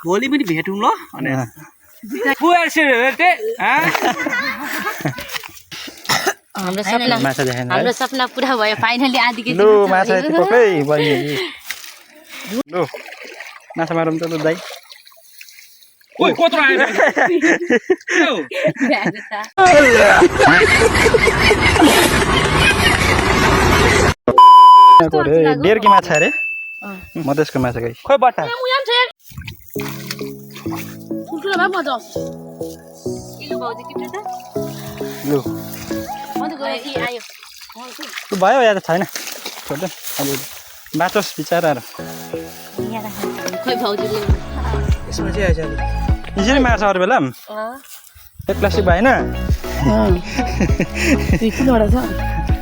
भोलि पनि भेटौँ ल अनि हाम्रो सपना पुरा भयो फाइनली आधी केजी लु माछा यति पक्रै बहिनी लु माछा मारौँ त लु दाइ ओइ कत्रो आयो डेर्की माछा अरे मधेसको माछा गाई खोइ बट्टा लु भयो या त छैन छोड्दै अलि बाँचोस् बिचराहरू यसमा चाहिँ आइज अलि यसरी मार्छ अरू बेला पनि एक प्लास्टिक भएन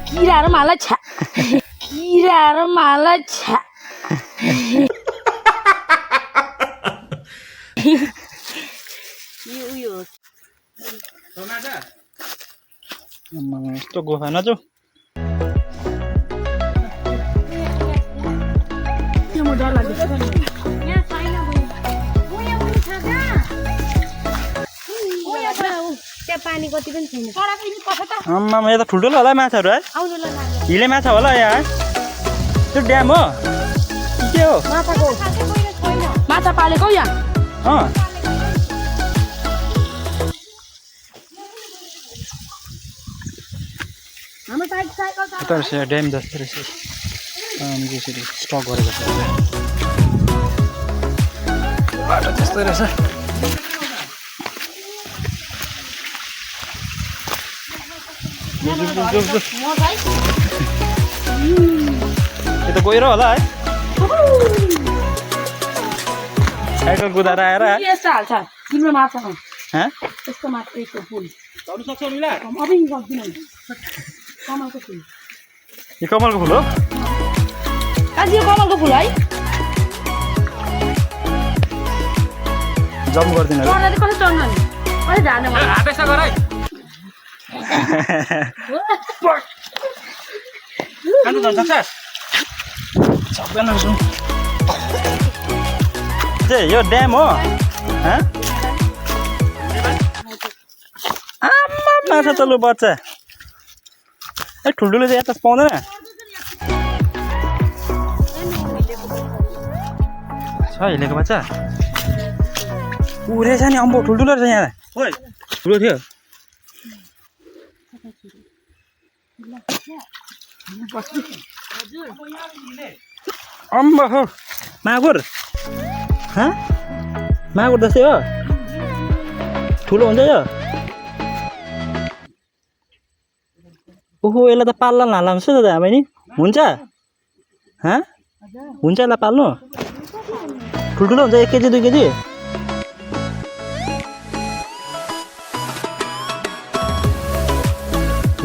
किराहरू मलाई छ्या किराहरू मलाई छ्या यस्तो गोफा नजाऊ पानी कति पनि छैन आम्मामा यो त ठुल्ठुलो होला माछाहरू है हिले माछा होला यहाँ त्यो ड्याम हो के हो माछा पालेको यहाँ ड्याम जस्तो रहेछ अनि यसरी स्टक गरेको छ बाटो त्यस्तै रहेछ यो त गहिरो होला है साइकल कुदाएर आएर यो कमलको फुल हो कमलको फुल है जम्प गर्दिन यो ड्याम हो आम्मा माछा चल्नु बच्चा ए ठुल्ठुलो चाहिँ यता पाउँदैन छ हिलेको बच्चा रहेछ नि अम्बो ठुल्ठुलो रहेछ यहाँ ठुलो थियो अम्बो हो मागुर मागुर जस्तै हो ठुलो हुन्छ यो ओहो यसलाई त पाल्ला नहाल्ला हुन्छ त हामी नि हुन्छ हुन्छ यसलाई पाल्नु ठुल्ठुलो हुन्छ 1 केजी 2 केजी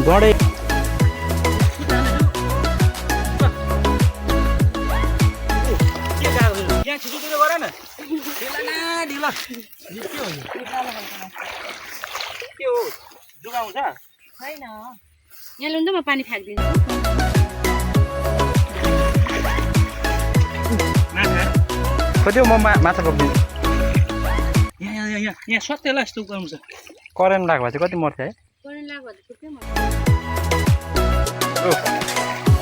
गडे यहाँ लुन्दा म पानी फ्याँक्दिन्छु कति हो म माछा पक्दिन्छु यहाँ सत्यलाई यस्तो गर्नु छ करेन्ट लाग्यो भने चाहिँ कति मर्थ्यो है करेन्ट लाग्यो भने थुप्रै मर्छ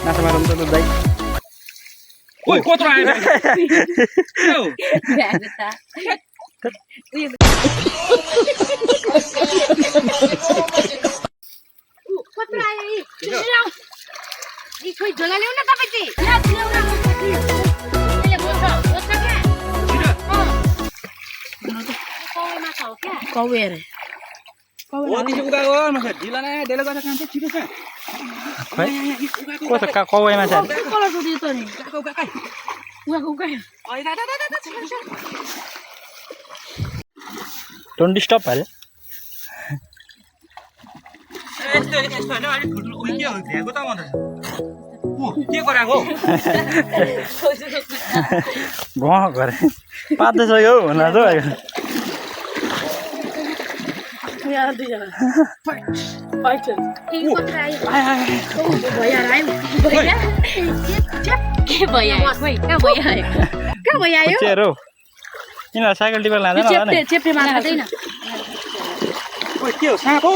माछा मारौँ त दाइ ओइ कत्रो आयो कत्रो आयो यी खोइ झोला ल्याउन तपाईँ चाहिँ कौवे रे कस्तो कौवे माछा डोन्ट डिस्टर्ब अरे गरे पात्दैछ यो भन्दा त यिनीहरू साइकल टिपेर लाँदैन होला नि चेप्टे माछा छैन ओइ के हो साँप हो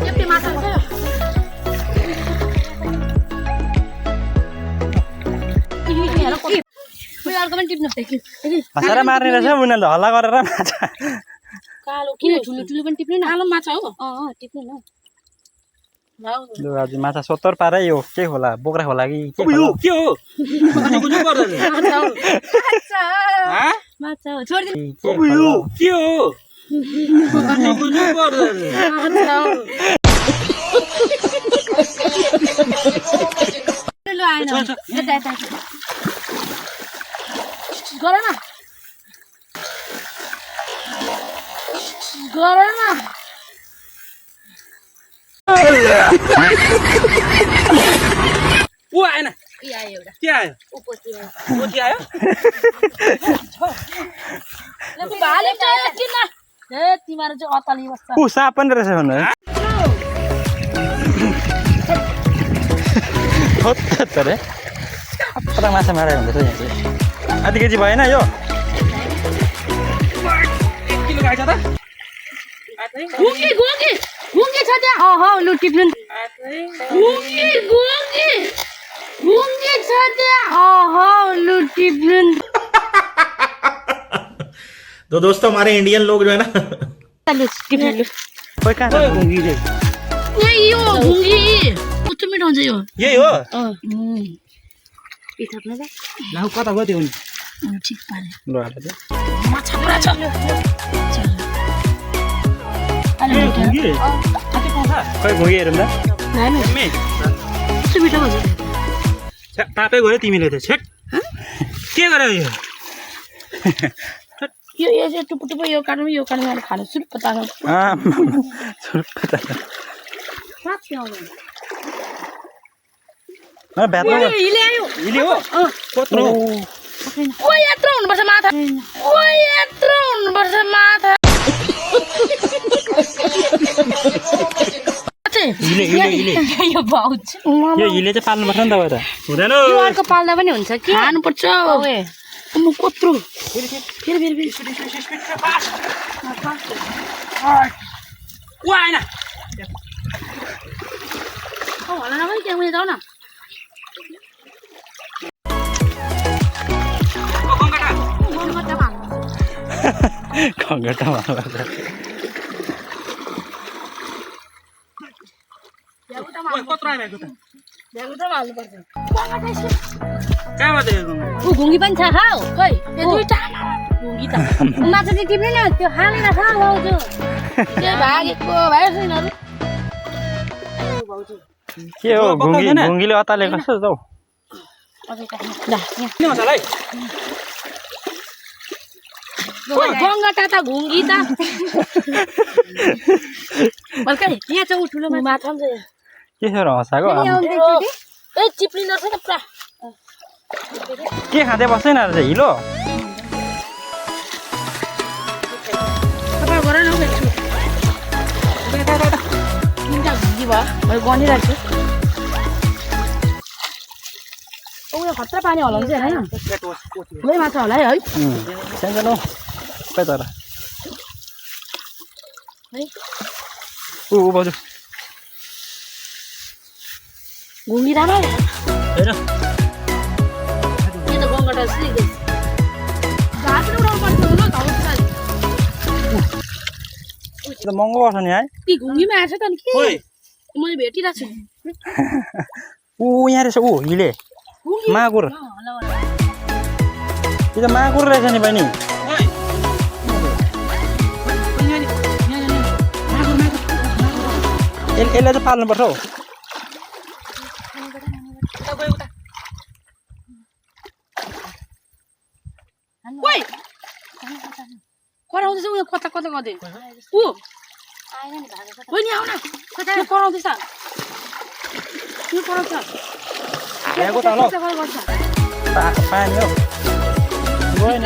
चेप्टे माछा छ अर्को पनि टिप्नु हँसाएर मार्ने रहेछ उनीहरूले हल्ला गरेर माछा कालो किन ठुलो ठुलो पनि टिप्नु न कालो माछा हो टिप्नु न लु आज माछा 70 पारै यो के होला बोक्रा होला कि के यो के हो गुनु पर्दैन माछा हो छोड्दिनु यो के हो गुनु पर्दैन ल आएन यता यता गर न ऊ आएन ए आयो एउटा के आयो उपति आयो पोथी आयो ल भाले त किन ए तिम्रो चाहिँ अताली बस्छ ऊ साँप पनि रहेछ भन्नु हो त रे पुरा माछा मारे भन्दैछ यहाँ चाहिँ आधी केजी भएन यो 1 किलो गाइछ त गुङ्गी छ त्यहाँ लु टिप्नु गुङ्गी छ त्यहाँ लु टिप्नु तो दोस्तों हमारे इंडियन लोग जो है ना लु टिप्नु लु खोइ कहाँ छ गुङ्गी रे यही हो गुङ्गी कस्तो मिठो हुन्छ यो यही हो पिथाप्नु त लाउ कता गयो त्यो नि ठिक पारे ल हाल दे माछा पुरा छ गुङ्गी रे खै घुगी हेरौँ त मम्मी कस्तो मिठो हुन्छ तापै गयो तिमीले त छेट के गर्यो यो यो चाहिँ टुप्पो टुप्पो यो काट्नु खानु सुप तानो भ्यात्रो हिले आयो हिले हो कत्रो ओ यत्रो हुनुपर्छ माथा हिले यो बाउच यो हिले चाहिँ पाल्नुपर्छ नि त अब त हुँदैन यो अर्को पाल्दा पनि हुन्छ कि खानुपर्छ म कत्रो फेरि ऊ आएन होला न भाइ त्यहाँ जाऊ न खङ्गटा कत्रो आइरहेको त हाल्नुपर्छ कहाँबाट यो गुङ्गी ऊ घुङ्गी पनि छ खाऊ खोइ त्यो दुईटा घुङ्गी त माछा चाहिँ टिप्ने न त्यो हालेर खा भाउजू त्यो भागेको भाइ छैनहरू के हो घुङ्गीले अताले कस्तो जाऊ किन मसाला है गङ्गटा त घुङ्गी त बल्का यहाँ छ ऊ ठुलो माछा पनि छ के छ र हँसाएको ए चिप्लिनु छ त पुरा के खाँदै बस्दैन रहेछ हिलो तपाईँ गर न बेच्छु तिनवटा घुङ्गी भयो मैले गनिरहेको छु उयो खतरा पानी हलाउँछ होइन ठुलै माछा होला है सानो खै तर ऊ बाजु घुङ्गी राम्रो हेर यो त गङ्गटा सिक्दै घाँस उडाउनु पर्छ होला त महँगो पर्छ नि है ती घुङ्गीमा आएछ त नि के ओइ मैले भेटिरहेको छु ऊ यहाँ रहेछ ऊ हिले मागुर यो त मागुर रहेछ नि बहिनी ओइ यसलाई चाहिँ पाल्नुपर्छ हौ ओइ कराउँदैछ उयो कता कता गर्दै ऊ बहिनी आऊ न त्यो कराउँदैछ त्यो कराउँछ आएको त होला पानी हौ गएन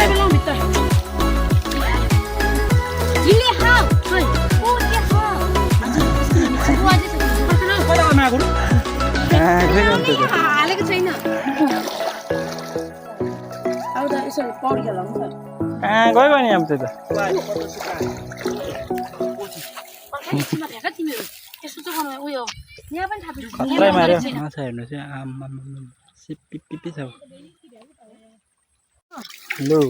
मागुर हालेको छैन आउँदा यसो पौडी खेलाउनु त गयो नि अब त्यो त तिमीहरू यस्तो चाहिँ गर्नु उयो यहाँ पनि थाहा खतरै मार्यो माछा हेर्नु चाहिँ आम्मामा सिप्पी छ लु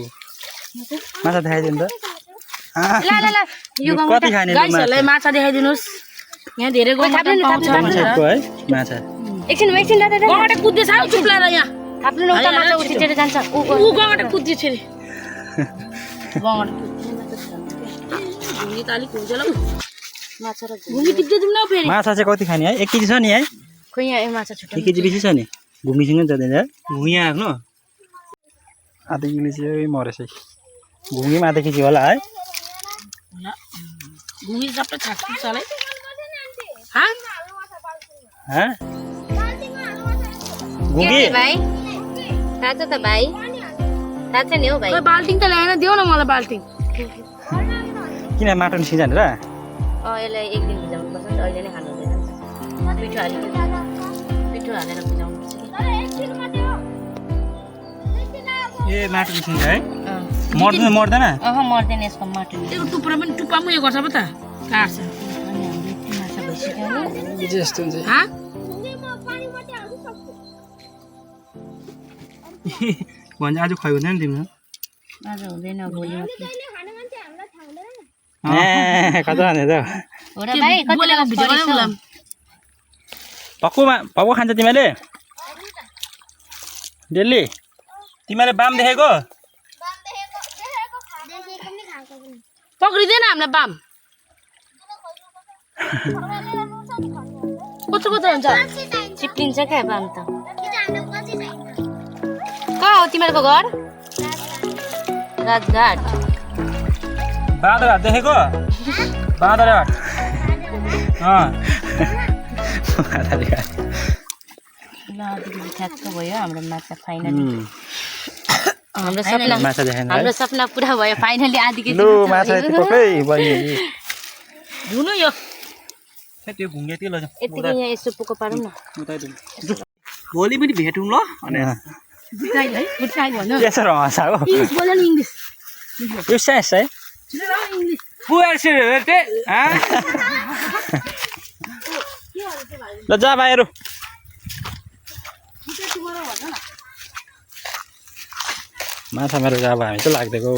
माछा देखाइदिनु त यो कति खाने गाइसहरूलाई माछा देखाइदिनुहोस् यहाँ धेरै पाउँछ है माछा एकछिन गगटे कुद्दैछ हौ चुप्लाएर यहाँ थाप्नु न उता माछा उठिएर जान्छ ऊ गगटे कुद्दैछ रे गगटे घुमी त अलिक हुन्छ ल माछा र घुमी टिप्दै दिउँ न फेरि माछा चाहिँ कति खाने है 1 केजी छ नि है खोइ यहाँ माछा छुट्टै 1 केजी बेसी छ नि घुमीसँग जाँदैन भुइँ आफ्नो आधा किलो चाहिँ मरेछ घुमीमा आधा केजी होला है घुमी सबै थाक्छ है घुमी भाइ थाहा छ त भाइ थाहा छ नि हौ भाइ बाल्टिङ त ल्याएन देऊ न मलाई बाल्टिङ किन माटन सिजन र यसलाई एक दिन भिजाउनु पर्छ नि त अहिले नै खानु हुँदैन पिठो हालेर भिजाउनु पर्छ ए माटो सिजन है मर्दैन मर्दैन यसको माटो त्यो टुप्रा पनि टुप्पामा उयो गर्छ पो त काट्छ माछा भइसक्यो नि जस्तो हुन्छ भन्छ आज खुवाइ हुँदैन तिम्रो आज हुँदैन भोलि कता हाने त हो र भाइ बोलेको भिडियो बनाऊ ल पक्कु खान्छ तिमीले डेली तिमीले बाम देखेको पक्रिँदैन हामीलाई बाम कस्तो हुन्छ चिप्लिन्छ क्या बाम त कहाँ हो तिमीहरूको घर राजघाट बाँदरहाट देखेको बाँदरहाट ल ठ्याक्क भयो हाम्रो माछा फाइनली हाम्रो सपना पुरा भयो फाइनली आधी केजी धुनु यो त्यो घुङ्गे त्यो लैजाऊ यतिकै यहाँ यसो पोको पारौँ न भोलि पनि भेटौँ ल गुड नाइट है गुड नाइट भन्नु यसो हँसा हो इङ्ग्लिस बोल नि इङ्ग्लिस यो साइज है इङ्ग्लिस ल जा भाइहरू माछा मेरो जा हामी त लाग्दिएको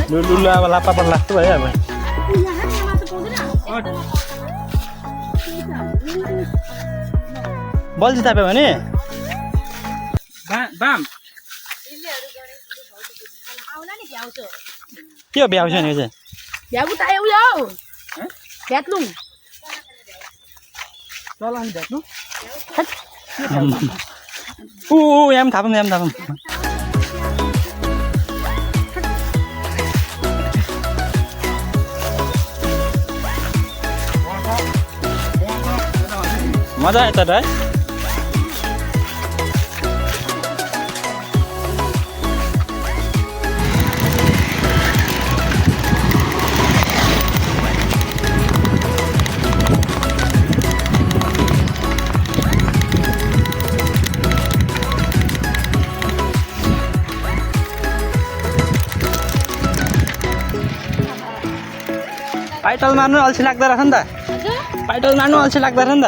लुल्लु अब लाप्पा पनि लाग्छ भयो अब बल्छी थाप्यो भने बाम के हो भ्याउँछ नि यो चाहिँ भ्यागु त आयो उयो भ्यात्लुङ चलाउनु भेट्नु यहाँ पनि थापौँ मजा आयो त है पाइटल मार्नु अल्छी लाग्दो रहेछ नि त पाइटल मार्नु अल्छी लाग्दो रहेछ नि त